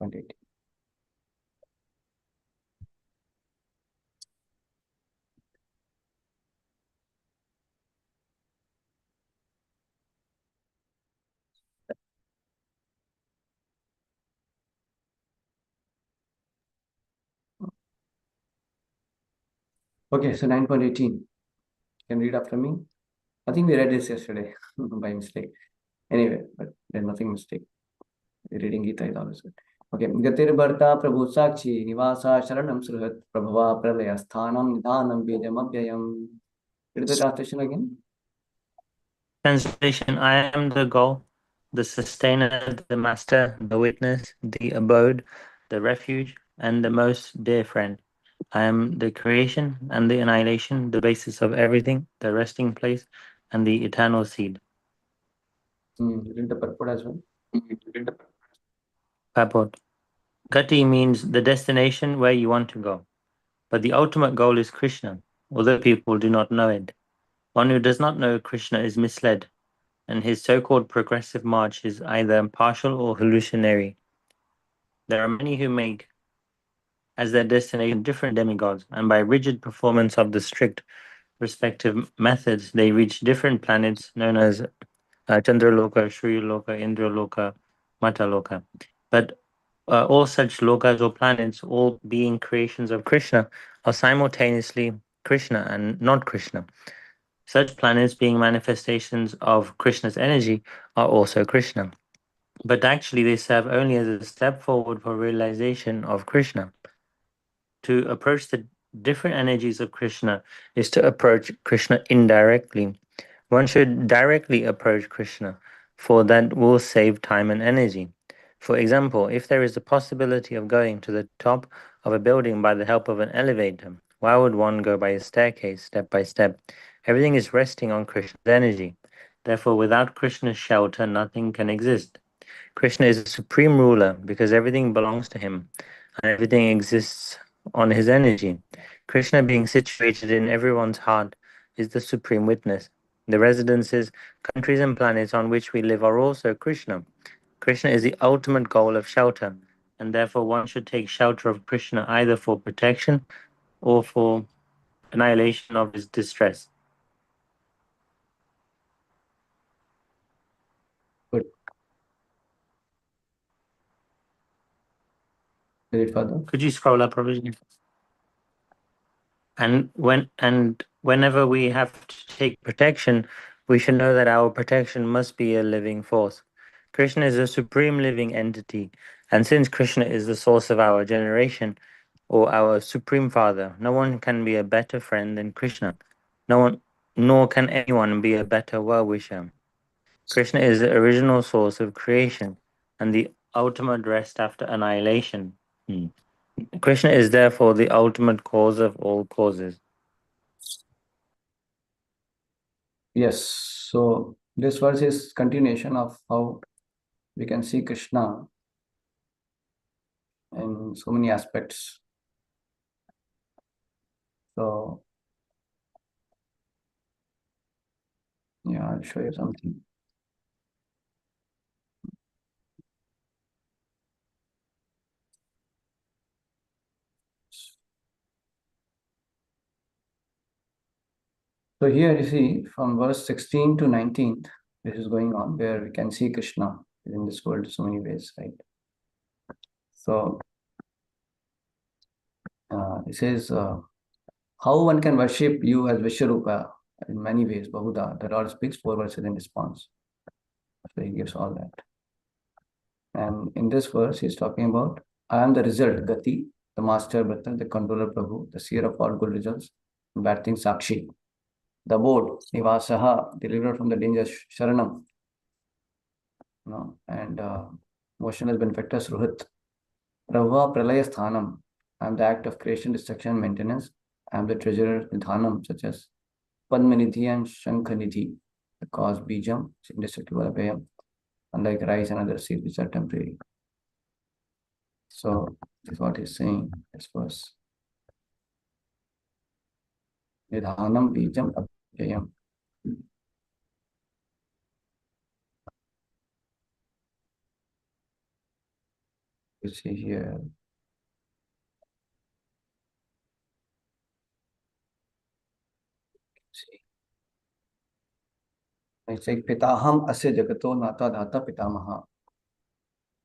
9.8. Okay, so 9.18. Can you read after me? I think we read this yesterday by mistake. Anyway, but there's nothing mistake. Reading Gita is always good. Okay. Gatir Bharta Prabhu Sakshi Nivasa Sharanam Surhat Prabhava Pralaya Sthanam Nidhanam Vedam Abhyayam. Read the translation again. Translation: I am the goal, the sustainer, the master, the witness, the abode, the refuge, and the most dear friend. I am the creation and the annihilation, the basis of everything, the resting place, and the eternal seed. Read the purport as well. Purport: Gati means the destination where you want to go, but the ultimate goal is Krishna, although people do not know it. One who does not know Krishna is misled, and his so-called progressive march is either partial or hallucinatory. There are many who make as their destination different demigods, and by rigid performance of the strict respective methods, they reach different planets known as Chandraloka, Shriyaloka, Indraloka, Mataloka. But all such lokas or planets, all being creations of Krishna, are simultaneously Krishna and not Krishna. Such planets, being manifestations of Krishna's energy, are also Krishna. But actually, they serve only as a step forward for realization of Krishna. To approach the different energies of Krishna is to approach Krishna indirectly. One should directly approach Krishna, for that will save time and energy. For example, if there is a possibility of going to the top of a building by the help of an elevator, why would one go by a staircase step by step? Everything is resting on Krishna's energy. Therefore, without Krishna's shelter, nothing can exist. Krishna is a supreme ruler because everything belongs to him and everything exists on his energy. Krishna, being situated in everyone's heart, is the supreme witness. The residences, countries, and planets on which we live are also Krishna. Krishna is the ultimate goal of shelter, and therefore one should take shelter of Krishna either for protection or for annihilation of his distress. Good. Read further. Could you scroll up, Prabhuji? And whenever we have to take protection, we should know that our protection must be a living force. Krishna is a supreme living entity, and since Krishna is the source of our generation, or our supreme father, no one can be a better friend than Krishna. No one, nor can anyone be a better well-wisher. Krishna is the original source of creation and the ultimate rest after annihilation. Krishna is therefore the ultimate cause of all causes. Yes. So this verse is continuation of how we can see Krishna in so many aspects. So yeah, I'll show you something. So here you see from verse 16 to 19, this is going on where we can see Krishna in this world so many ways, right? So it says, how one can worship you as Vishwarupa in many ways, Bahuda. The Lord speaks 4 verses in response. So he gives all that. And in this verse, he's talking about, I am the result, Gati, the master, Brata, the controller, Prabhu, the seer of all good results, bad things, Sakshi. The abode, Nivasaha, delivered from the danger, Sharanam, and motionless benefactor, Ruhit. Raghava Pralaya Sthanam. I am the act of creation, destruction, and maintenance. I am the treasurer, Nidhanam, such as Padmanidhi and Shankhanidhi, the cause Bijam, indestructible Abhayam, unlike rice and other seeds which are temporary. So, this is what he's saying, this verse. Nidhanam Bijam Abhayam. You see here. See. It's like Pitaham Asya Jagato Nata Data Pitamaha.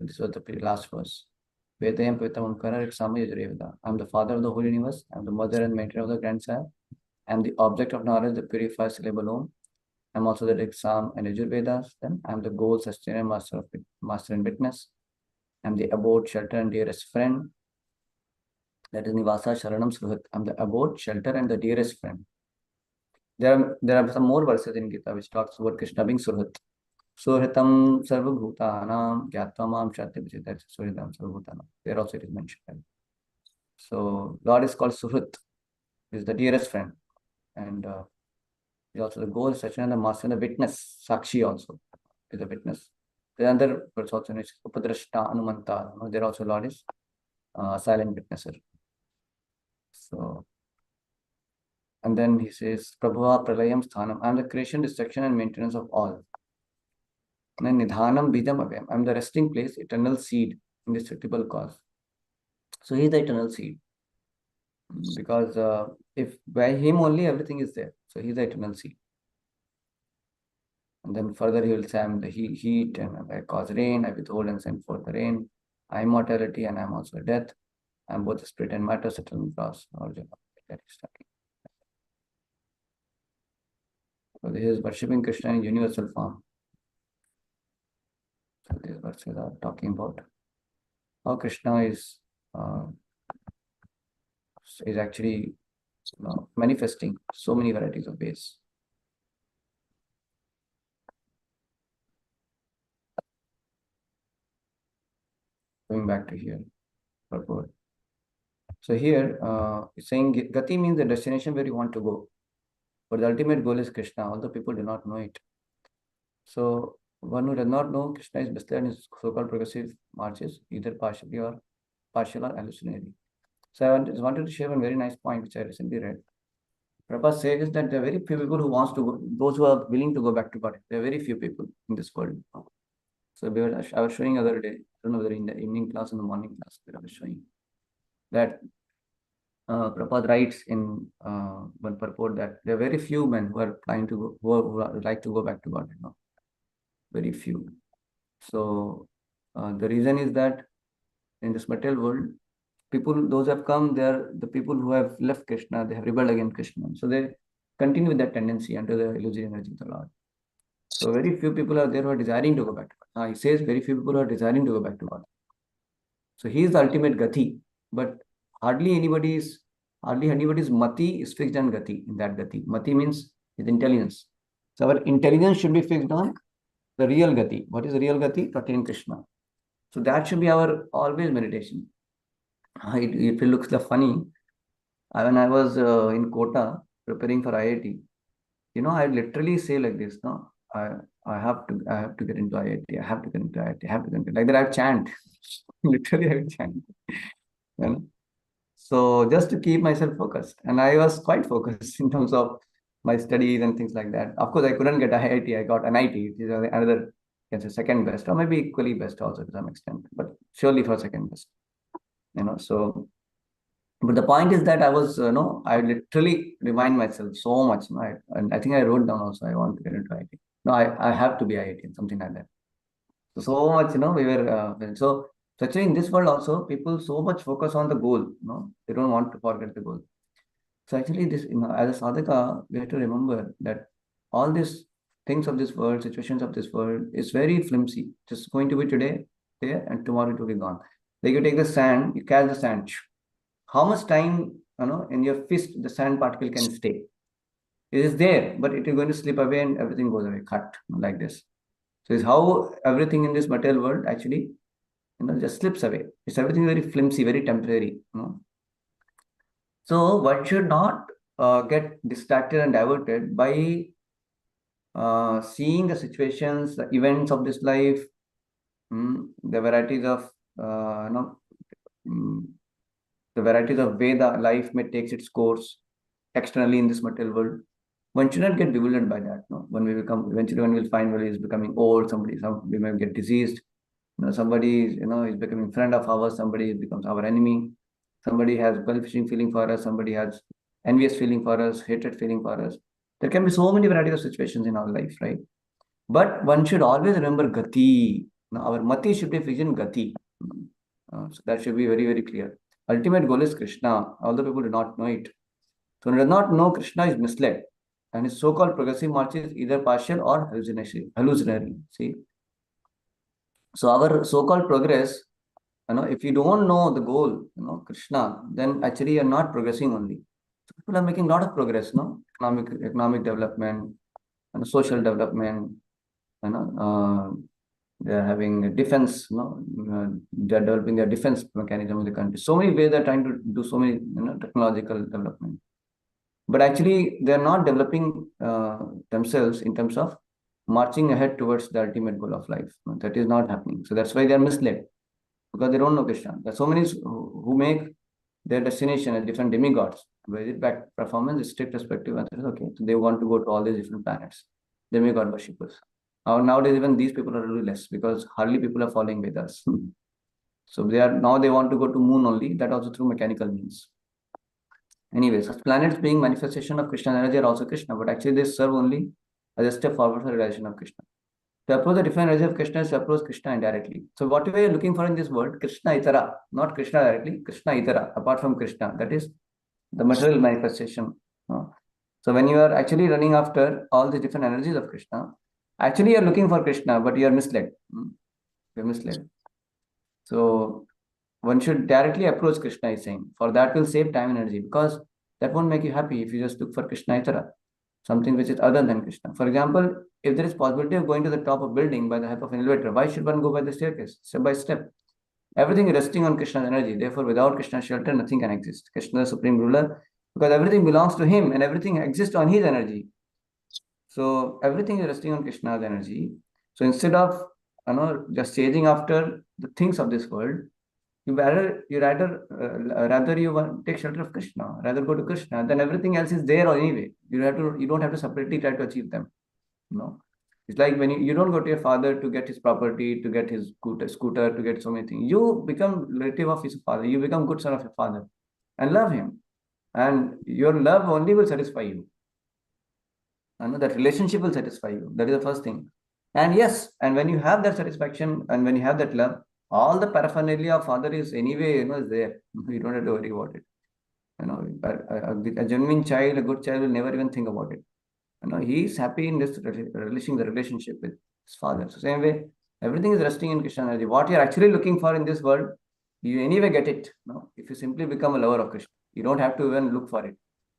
This was the last verse. Vedayam Pitamam Kara Riksama Yajureveda. I'm the father of the whole universe. I'm the mother and maker of the grandsire. I'm the object of knowledge, the purified syllable Om. I'm also the Riksam and Yajurvedas. Then I'm the goal, sustainer, master and witness. I'm the abode, shelter, and dearest friend. That is Nivasa Sharanam Suhat. I'm the abode, shelter, and the dearest friend. There are some more verses in Gita which talks about Krishna being Suhat. Suhritam Sarvabhutanam Gyattamam Shatya. That's Suhritam Sarvabhutanam. There also it is mentioned. So God is called Suhrit, is the dearest friend. And is also the goal, Sachin, and the master, and the witness. Sakshi also is a witness. The other verse also is Upadrashta Anumanta. There also Lord is silent witnesser. So, and then he says, Prabhuva Pralayam Sthanam. I am the creation, destruction, and maintenance of all. And then Nidhanam Bidam Abhyam. I am the resting place, eternal seed, indestructible cause. So he is the eternal seed. Because if by him only everything is there. So he is the eternal seed. And then further he will say, I am the heat, and I cause rain, I withhold and send forth the rain. I am mortality and I am also death. I am both the spirit and matter, settlement cross. Arjuna. That is talking. So this is worshipping Krishna in universal form. So these verses are talking about how Krishna is actually manifesting so many varieties of ways. Going back to here, purport. So here, it's saying Gati means the destination where you want to go. But the ultimate goal is Krishna, although people do not know it. So one who does not know Krishna is misled in his so-called progressive marches, either partial or hallucinatory. So I just wanted to share one very nice point which I recently read. Prabhupada says that there are very few people who wants to go, those who are willing to go back to God. There are very few people in this world. So I was showing other day, I don't know whether in the evening class or the morning class, I was showing that Prabhupada writes in one purport that there are very few men who are trying to go, who are like to go back to God. Very few. So the reason is that in this material world, people, those have come, they are the people who have left Krishna, they have rebelled against Krishna. So they continue with that tendency under the illusory energy of the Lord. So very few people are there who are desiring to go back to God. He says very few people are desiring to go back to God. So he is the ultimate Gati, but hardly anybody's Mati is fixed on Gati, in that Gati. Mati means his intelligence. So our intelligence should be fixed on the real Gati. What is the real Gati? To attain Krishna. So that should be our always meditation. It looks funny. When I was in Kota preparing for IIT, I literally say like this, no, I have to get into IIT. I have to get into IIT. I have to get into, like that. I chant. Literally, I chant. So just to keep myself focused, and I was quite focused in terms of my studies and things like that. Of course, I couldn't get IIT. I got NIT, which is another, second best, or maybe equally best also to some extent, but surely for second best. So, but the point is that I was, I literally remind myself so much. And I think I wrote down also, I want to get into IIT. No, I have to be IIT, something like that. So much, we were, so actually in this world also, people so much focus on the goal, they don't want to forget the goal. So actually this, as a sadhaka, we have to remember that all these things of this world, situations of this world is very flimsy. Just going to be today, there, and tomorrow it will be gone. Like you take the sand, you catch the sand. How much time, in your fist, the sand particle can stay? It is there, but it is going to slip away and everything goes away, cut like this. So it's how everything in this material world actually, just slips away. It's everything very flimsy, very temporary. So one should not get distracted and diverted by seeing the situations, the events of this life, the varieties of, the varieties of way the life may takes its course externally in this material world. One should not get bewildered by that. When we become, eventually one will find one is becoming old, somebody may get diseased. somebody is becoming friend of ours, somebody becomes our enemy, somebody has well-wishing feeling for us, somebody has envious feeling for us, hatred feeling for us. There can be so many varieties of situations in our life, right? But one should always remember gati. Our mati should be fixed in gati. So that should be very, very clear. Ultimate goal is Krishna, although people do not know it. So who does not know Krishna is misled, and his so-called progressive march is either partial or hallucinatory. See, so our so-called progress, if you don't know the goal, Krishna, then actually you're not progressing only. So people are making a lot of progress, no? Economic development, social development, you know, they are having a defense, they are developing their defense mechanism in the country. So many ways they're trying to do so many, technological development. But actually, they're not developing themselves in terms of marching ahead towards the ultimate goal of life. That is not happening. So that's why they're misled, because they don't know Krishna. There are so many who make their destination as different demigods. With back performance is strict perspective, and okay, so they want to go to all these different planets, demigod worshippers. Nowadays, even these people are really less, because hardly people are following Vedas. So they want to go to moon only, that also through mechanical means. Anyway, such planets being manifestation of Krishna energy are also Krishna, but actually they serve only as a step forward for the realization of Krishna. To approach the different energy of Krishna is to approach Krishna indirectly. So whatever you're looking for in this world, Krishna Itara, not Krishna directly, Krishna Itara, apart from Krishna, that is the material manifestation. So when you are actually running after all the different energies of Krishna, actually you're looking for Krishna, but you are misled. You're misled. So one should directly approach Krishna, is saying. For that will save time and energy, because that won't make you happy if you just look for Krishna Itara, something which is other than Krishna. For example, if there is possibility of going to the top of building by the help of an elevator, why should one go by the staircase, step by step? Everything is resting on Krishna's energy. Therefore, without Krishna's shelter, nothing can exist. Krishna is the supreme ruler, because everything belongs to him and everything exists on his energy. So everything is resting on Krishna's energy. So instead of just chasing after the things of this world, rather you want take shelter of Krishna, rather go to Krishna, then everything else is there anyway. You don't have to separately try to achieve them. It's like when you don't go to your father to get his property, to get his scooter, to get so many things. You become relative of his father. You become good son of your father and love him. And your love only will satisfy you. That relationship will satisfy you. That is the first thing. And yes, and when you have that satisfaction and when you have that love, all the paraphernalia of father is anyway, is there. You don't have to worry about it. A genuine child, a good child will never even think about it. He is happy in this relishing the relationship with his father. So same way, everything is resting in Krishna energy. What you are actually looking for in this world, you anyway get it. If you simply become a lover of Krishna, you don't have to even look for it.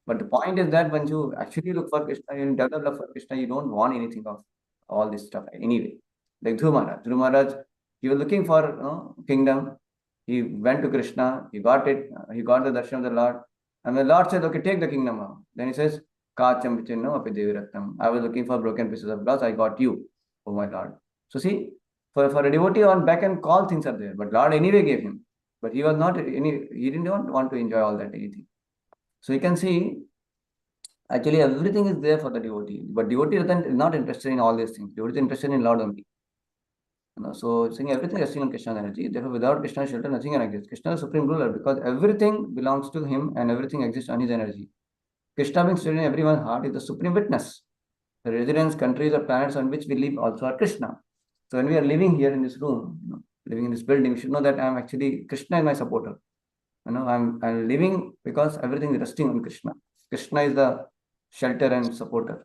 But the point is that when you actually look for Krishna, you develop love for Krishna, you don't want anything of all this stuff anyway. Like Dhruv Maharaj. Dhruv Maharaj, he was looking for kingdom. He went to Krishna, he got it, he got the darshan of the Lord. And the Lord said, okay, take the kingdom now. Then he says, Kacham Vichinno Api Deviratnam. I was looking for broken pieces of glass, I got you, oh my Lord. So see, for a devotee on back and call things are there, but Lord anyway gave him. But he was not he didn't want to enjoy all that anything. So you can see, actually everything is there for the devotee, but devotee is not interested in all these things. Devotee is interested in Lord only. So saying everything is resting on Krishna's energy. Therefore, without Krishna's shelter, nothing can exist. Krishna is the supreme ruler, because everything belongs to him and everything exists on his energy. Krishna being stood in everyone's heart is the supreme witness. The residents, countries, or planets on which we live also are Krishna. So when we are living here in this room, living in this building, we should know that I am actually Krishna is my supporter. I'm living because everything is resting on Krishna. Krishna is the shelter and supporter.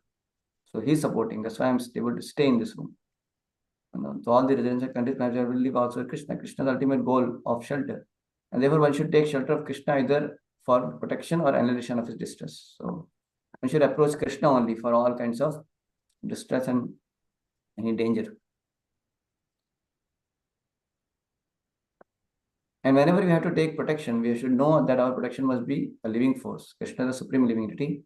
So he's supporting. That's why I'm able to stay in this room. So all the residents and countries will live also Krishna. Krishna's ultimate goal of shelter. And therefore one should take shelter of Krishna either for protection or annihilation of his distress. So one should approach Krishna only for all kinds of distress and any danger. And whenever we have to take protection, we should know that our protection must be a living force. Krishna is the supreme living entity.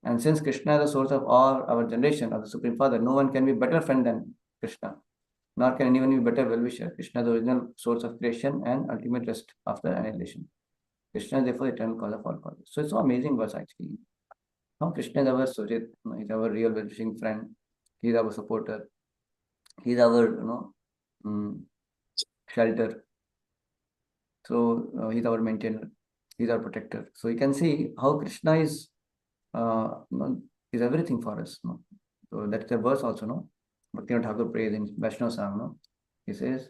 And since Krishna is the source of all our generation, of the Supreme Father, no one can be better friend than Krishna. Nor can anyone be better well-wisher. Krishna is the original source of creation and ultimate rest after annihilation. Krishna is therefore the eternal cause of all causes. So it's so amazing verse actually. How Krishna is our Sujit, he's our real well-wishing friend. He's our supporter. He's our, shelter. So he's our maintainer, he's our protector. So you can see how Krishna is is everything for us. No? So that's a verse also, no? Bhaktivinoda Thakur prays in Vaishnava Song, no? He says,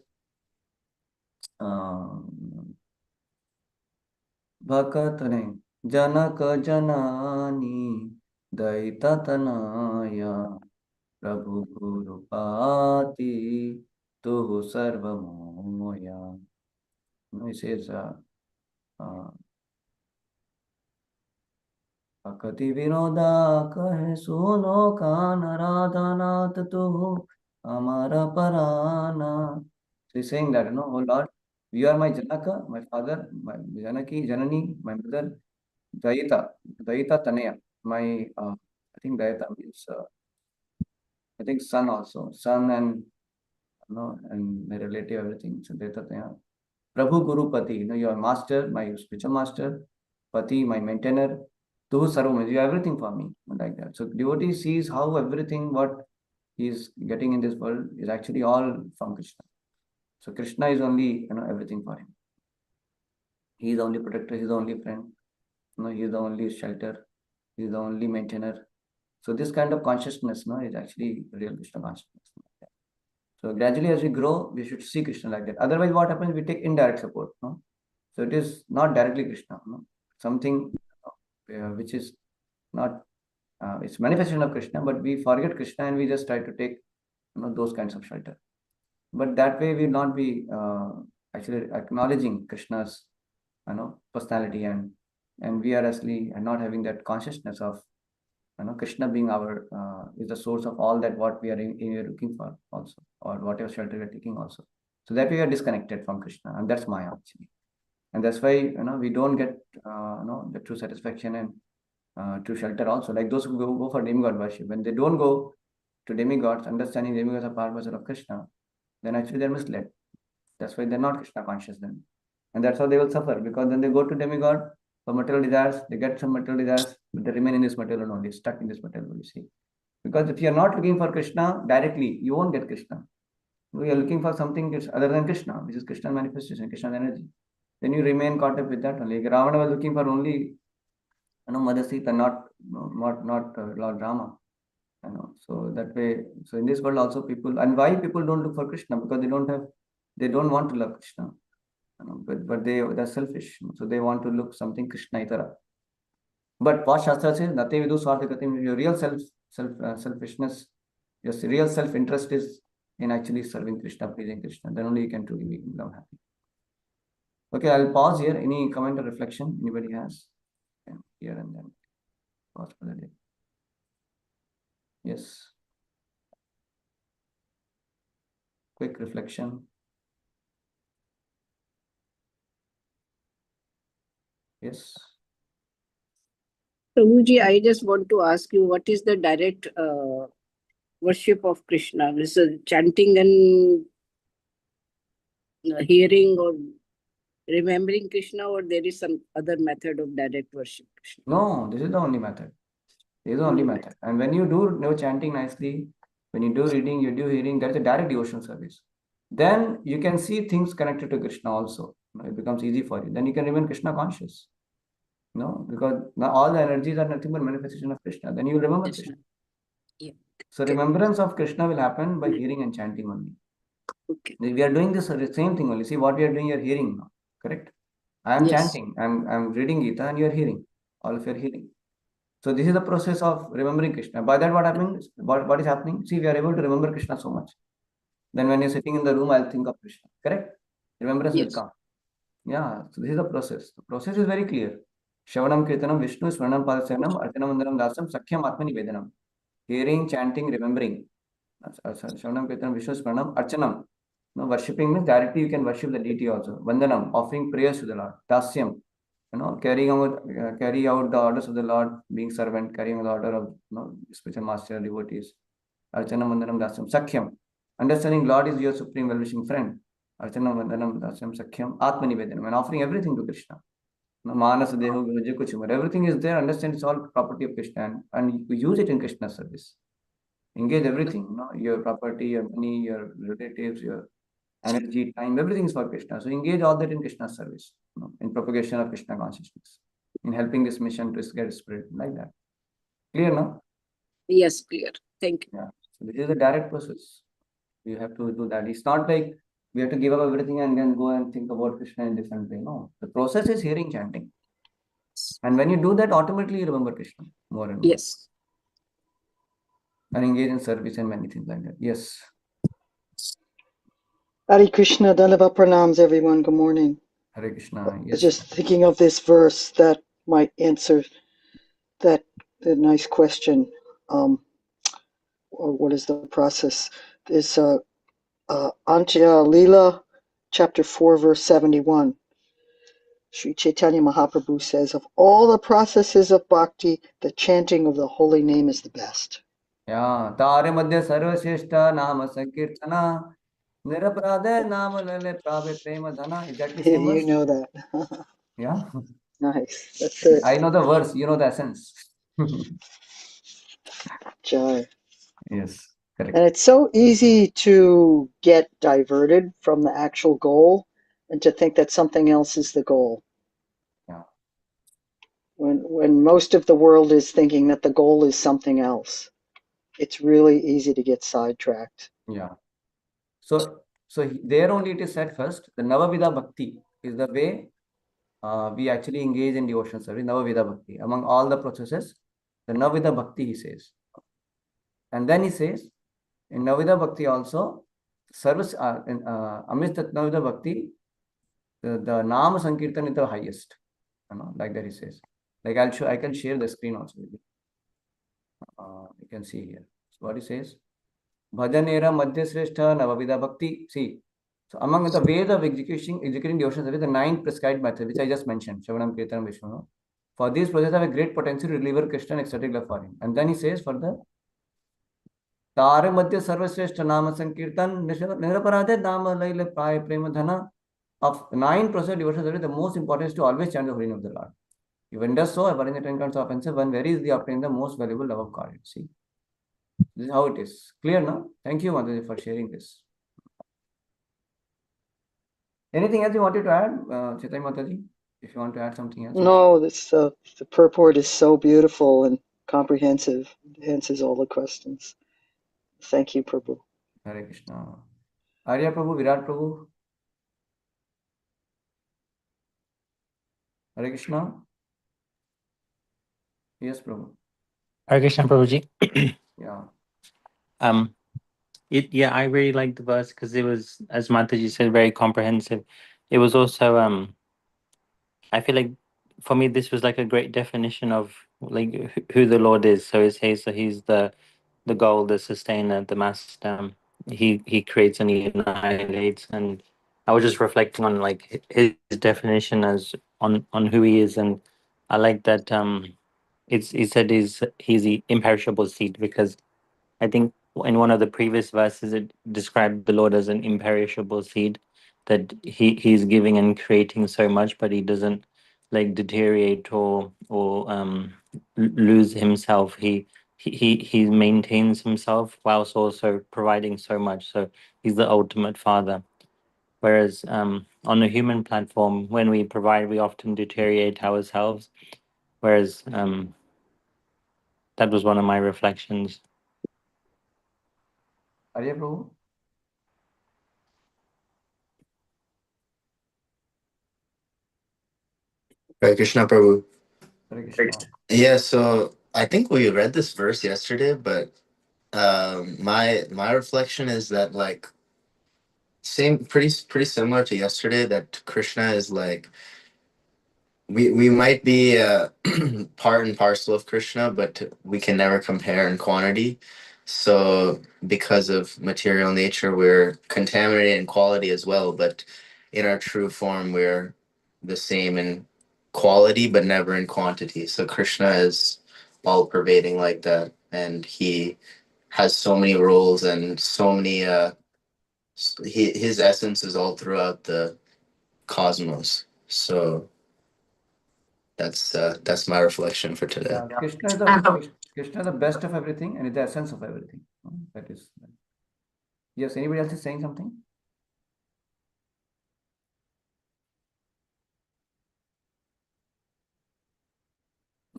भकत ने जनक जनानी दैता तनया प्रभु गुरुपाति तुहु सर्वमोया. He says, भक्ति विनोदा कहे सुनो कान राधानाथ तुहु हमारा Parana. So he's saying that, oh Lord, you are my Janaka, my father, my Janaki, Janani, my mother, Dayita, Dayita Tanaya, my, I think Dayita means, I think son also, son and, and my relative, everything. So Dayita Tanaya. Prabhu Guru Pati, you are master, my spiritual master, Pati, my maintainer, Tuhu Sarvam, you are everything for me, like that. So devotee sees how everything what he is getting in this world is actually all from Krishna. So Krishna is only, everything for him. He is the only protector, he is the only friend, he is the only shelter, he is the only maintainer. So this kind of consciousness, is actually real Krishna consciousness. So gradually as we grow, we should see Krishna like that. Otherwise, what happens? We take indirect support. No? So it is not directly Krishna. No? Something which is not, it's manifestation of Krishna, but we forget Krishna and we just try to take those kinds of shelter. But that way we will not be actually acknowledging Krishna's personality, and we are actually not having that consciousness of Krishna being our is the source of all that what we are looking for also, or whatever shelter we are taking also. So that we are disconnected from Krishna, and that's Maya actually. And that's why we don't get the true satisfaction and true shelter also. Like those who go for demigod worship, when they don't go to demigods, understanding demigods are part and parcel of Krishna, then actually they're misled. That's why they're not Krishna conscious then. And that's how they will suffer, because then they go to demigod for material desires, they get some material desires, but they remain in this material only, stuck in this material, you see. Because if you are not looking for Krishna directly, you won't get Krishna. You are looking for something other than Krishna, which is Krishna manifestation, Krishna's energy. Then you remain caught up with that only. Ravana was looking for only Mother Sita, not Lord Rama. So that way, so in this world also people, and why people don't look for Krishna? Because they don't want to love Krishna. But they're selfish. So they want to look something Krishna itara. But what Shastra says, Nate vidu swarthakatim, your real selfishness, your real self-interest is in actually serving Krishna, pleasing Krishna. Then only you can truly become happy. Okay, I'll pause here. Any comment or reflection anybody has? Here and then. Pause for the day. Yes. Quick reflection. Yes. Prabhuji, I just want to ask you, what is the direct worship of Krishna? Is it chanting and hearing or remembering Krishna, or there is some other method of direct worship? Krishna? No, this is the only method. This is the only method. And when you do chanting nicely, when you do reading, you do hearing, that's a direct devotional service. Then you can see things connected to Krishna also. It becomes easy for you. Then you can remain Krishna conscious. Because now all the energies are nothing but manifestation of Krishna. Then you will remember Krishna. Yeah. So remembrance of Krishna will happen by hearing and chanting only. Okay. We are doing this same thing only. See what we are doing, you are hearing now. Correct? I am chanting, I'm reading Gita, and you are hearing. All of you are hearing. So this is the process of remembering Krishna. By that what happens? What is happening? See, we are able to remember Krishna so much. Then when you're sitting in the room, I'll think of Krishna. Correct? Remembrance will come. Yeah, so this is the process. The process is very clear. Shravanam Kirtanam Vishnu Swaranam Padasayanam Artanam Vandanam Dasam Sakhyam Atma Nivedanam. Hearing, chanting, remembering. Shravanam Kirtanam Vishnu Swaranam Archanam. Worshipping means directly you can worship the deity also. Vandanam, offering prayers to the Lord. Dasyam, carry out the orders of the Lord, being servant, carrying the order of spiritual master, devotees. Archanam Vandanam Dasyam. Sakhyam, understanding Lord is your supreme well-wishing friend. Archanam Vandanam Dasyam Sakhyam Atma Nivedanam, and offering everything to Krishna. Manas Deho Vijay Kuchumar. Everything is there. Understand it's all property of Krishna, and you use it in Krishna's service. Engage everything, your property, your money, your relatives, your energy, time, everything is for Krishna. So engage all that in Krishna's service, in propagation of Krishna consciousness, in helping this mission to get spread like that. Clear now? Yes, clear. Thank you. Yeah. So this is a direct process. You have to do that. It's not like we have to give up everything and then go and think about Krishna in different way. No, the process is hearing chanting. And when you do that, automatically you remember Krishna more and more. Yes. And engage in service and many things like that. Yes. Hare Krishna, Dandava Pranams, everyone. Good morning. Hare Krishna. I was Yes. just thinking of this verse that might answer the nice question. Or what is the process? There's Antya Leela, chapter 4, verse 71. Sri Chaitanya Mahaprabhu says, of all the processes of bhakti, the chanting of the holy name is the best. Yeah. Tare madhya sarvasheshta nama sankirtana niraprade nama lale prabe prema dhana. Exactly same You verse? know that. Yeah. Nice. That's it. I know the verse, you know the essence. Jai. Yes. Correct. And it's so easy to get diverted from the actual goal and to think that something else is the goal. Yeah. When most of the world is thinking that the goal is something else, it's really easy to get sidetracked. Yeah. So there only it is said first, the Navavida Bhakti is the way we actually engage in devotional service, Navavida Bhakti. Among all the processes, the Navavida Bhakti he says. And then he says, in Navavida Bhakti also, service, amidst that Navavida Bhakti, the Nama Sankirtan is the highest. Like that he says. Like I can share the screen also with you. You can see here. So what he says, Bhajanera Madhya Sreshta Navavida Bhakti. See, so among the ways of executing devotional service, the 9 prescribed methods, which I just mentioned, Shravanam, Kirtanam, Vishnu. For these processes have a great potential to deliver Krishna and ecstatic love for him. And then he says, for the Tare Madhya Sarvashreshta Nama Sankirtan Niraparade Nama Laila Praya Prema Dhana. Of 9 processes of devotional service, the most important is to always chant the holy name of the Lord. Even does so, avoiding the 10 kinds of offenses, one very easily obtain the most valuable love of God. See, this is how it is. Clear now? Thank you, Mataji, for sharing this. Anything else you wanted to add, Chaitanya Mataji? If you want to add something else. No, this the purport is so beautiful and comprehensive. It answers all the questions. Thank you, Prabhu. Hare Krishna. Arya Prabhu, Virat Prabhu. Hare Krishna. Yes, Prabhu. Hare Krishna, Prabhuji. Yeah. I really liked the verse because it was, as Mataji said, very comprehensive. It was also, I feel like for me, this was like a great definition of like who the Lord is. So it says that he's the goal, the sustainer, the master. He creates and he annihilates. And I was just reflecting on like his definition as on who he is, and I like that. He said he's the imperishable seed, because I think in one of the previous verses it described the Lord as an imperishable seed, that he's giving and creating so much, but he doesn't like deteriorate or lose himself. He maintains himself whilst also providing so much. So he's the ultimate father. Whereas on a human platform, when we provide, we often deteriorate ourselves. Whereas that was one of my reflections. Arya Prabhu. Hare Krishna Prabhu. Hare Krishna. Yeah, so I think we read this verse yesterday, but my reflection is that like pretty similar to yesterday, that Krishna is like we might be part and parcel of Krishna, but we can never compare in quantity. So because of material nature, we're contaminated in quality as well, but in our true form, we're the same in quality, but never in quantity. So Krishna is all pervading like that, and he has so many roles and so many his essence is all throughout the cosmos. So that's my reflection for today. Yeah, Krishna is the best of everything and is the essence of everything. That is. Yes, anybody else is saying something?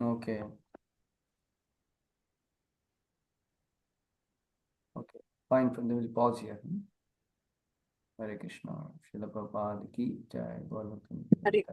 Okay. Okay. Fine. Then we'll pause here. Hare Krishna. Srila Prabhupada ki jai. Hare